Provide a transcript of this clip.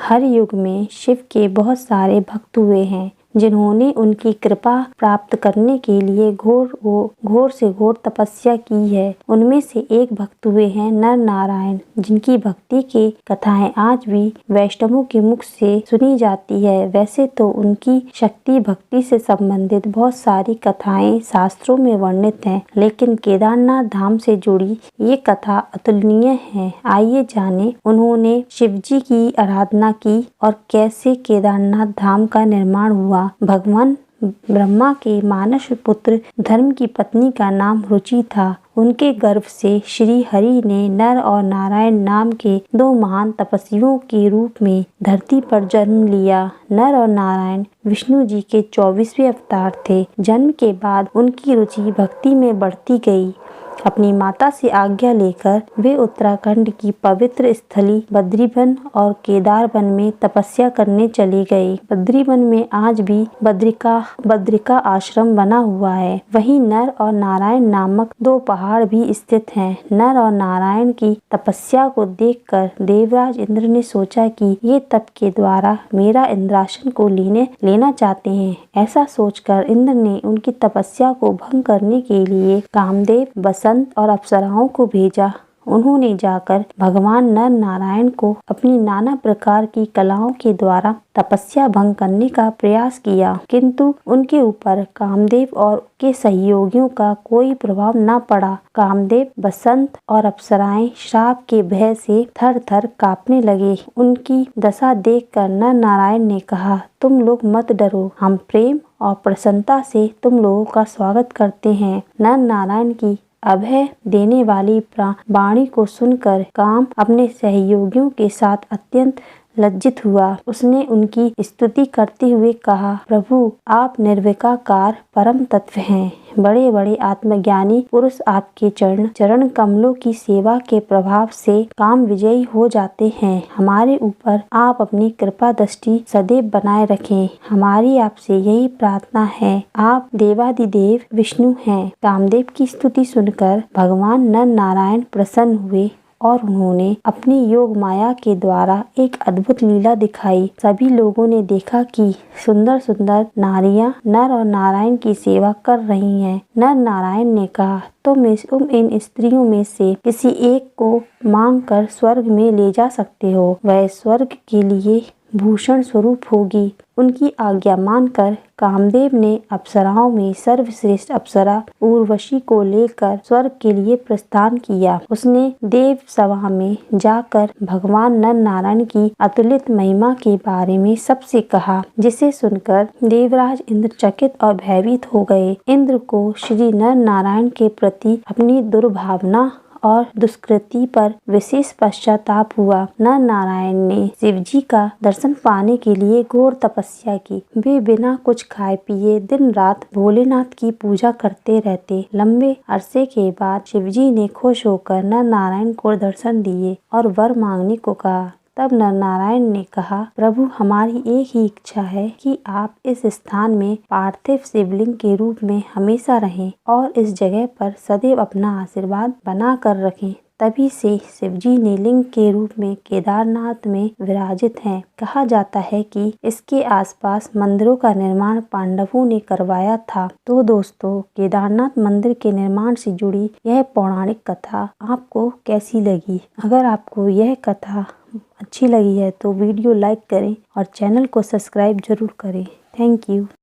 हर युग में शिव के बहुत सारे भक्त हुए हैं जिन्होंने उनकी कृपा प्राप्त करने के लिए घोर से घोर तपस्या की है। उनमें से एक भक्त हुए हैं नर नारायण, जिनकी भक्ति की कथाएं आज भी वैष्णवों के मुख से सुनी जाती है। वैसे तो उनकी शक्ति भक्ति से संबंधित बहुत सारी कथाएं शास्त्रों में वर्णित हैं, लेकिन केदारनाथ धाम से जुड़ी ये कथा अतुलनीय है। आइए जाने उन्होंने शिव जी की आराधना की और कैसे केदारनाथ धाम का निर्माण हुआ। भगवान ब्रह्मा के मानस पुत्र धर्म की पत्नी का नाम रुचि था। उनके गर्भ से श्री हरि ने नर और नारायण नाम के दो महान तपस्वियों के रूप में धरती पर जन्म लिया। नर और नारायण विष्णु जी के 24वें अवतार थे। जन्म के बाद उनकी रुचि भक्ति में बढ़ती गई। अपनी माता से आज्ञा लेकर वे उत्तराखंड की पवित्र स्थली बद्रीवन और केदारवन में तपस्या करने चले गए। बद्रीवन में आज भी बद्रिका आश्रम बना हुआ है। वहीं नर और नारायण नामक दो पहाड़ भी स्थित हैं। नर और नारायण की तपस्या को देखकर देवराज इंद्र ने सोचा कि ये तप के द्वारा मेरा इंद्रासन को लेना चाहते हैं। ऐसा सोचकर इंद्र ने उनकी तपस्या को भंग करने के लिए कामदेव, बसंत और अप्सराओं को भेजा। उन्होंने जाकर भगवान नर नारायण को अपनी नाना प्रकार की कलाओं के द्वारा तपस्या भंग करने का प्रयास किया, किंतु उनके ऊपर कामदेव और के सहयोगियों का कोई प्रभाव न पड़ा। कामदेव, बसंत और अप्सराएं श्राप के भय से थर थर कांपने लगे। उनकी दशा देखकर नर नारायण ने कहा, तुम लोग मत डरो, हम प्रेम और प्रसन्नता से तुम लोगों का स्वागत करते हैं। नर नारायण की अभय देने वाली वाणी को सुनकर काम अपने सहयोगियों के साथ अत्यंत लज्जित हुआ। उसने उनकी स्तुति करते हुए कहा, प्रभु आप निर्विकार परम तत्व हैं। बड़े बड़े आत्मज्ञानी पुरुष आपके चरण कमलों की सेवा के प्रभाव से काम विजयी हो जाते हैं। हमारे ऊपर आप अपनी कृपा दृष्टि सदैव बनाए रखें। हमारी आपसे यही प्रार्थना है। आप देवादिदेव विष्णु हैं। कामदेव की स्तुति सुनकर भगवान नर नारायण प्रसन्न हुए और उन्होंने अपनी योग माया के द्वारा एक अद्भुत लीला दिखाई। सभी लोगों ने देखा कि सुंदर सुंदर नारियां नर और नारायण की सेवा कर रही हैं। नर नारायण ने कहा, तुम इन स्त्रियों में से किसी एक को मांग कर स्वर्ग में ले जा सकते हो। वह स्वर्ग के लिए भूषण स्वरूप होगी। उनकी आज्ञा मानकर कामदेव ने अप्सराओं में सर्वश्रेष्ठ अप्सरा उर्वशी को लेकर स्वर्ग के लिए प्रस्थान किया। उसने देव सभा में जाकर भगवान नर नारायण की अतुलित महिमा के बारे में सबसे कहा, जिसे सुनकर देवराज इंद्र चकित और भयभीत हो गए। इंद्र को श्री नर नारायण के प्रति अपनी दुर्भावना और दुष्कृति पर विशेष पश्चाताप हुआ। नर नारायण ने शिव जी का दर्शन पाने के लिए घोर तपस्या की। वे बिना कुछ खाए पिए दिन रात भोलेनाथ की पूजा करते रहते। लंबे अरसे के बाद शिव जी ने खुश होकर नर नारायण को दर्शन दिए और वर मांगने को कहा। तब नर नारायण ने कहा, प्रभु हमारी एक ही इच्छा है कि आप इस स्थान में पार्थिव शिवलिंग के रूप में हमेशा रहें और इस जगह पर सदैव अपना आशीर्वाद बना कर रखें। तभी से शिवजी ने लिंग के रूप में केदारनाथ में विराजित हैं। कहा जाता है कि इसके आसपास मंदिरों का निर्माण पांडवों ने करवाया था। तो दोस्तों, केदारनाथ मंदिर के निर्माण से जुड़ी यह पौराणिक कथा आपको कैसी लगी? अगर आपको यह कथा अच्छी लगी है तो वीडियो लाइक करें और चैनल को सब्सक्राइब जरूर करें। Thank you.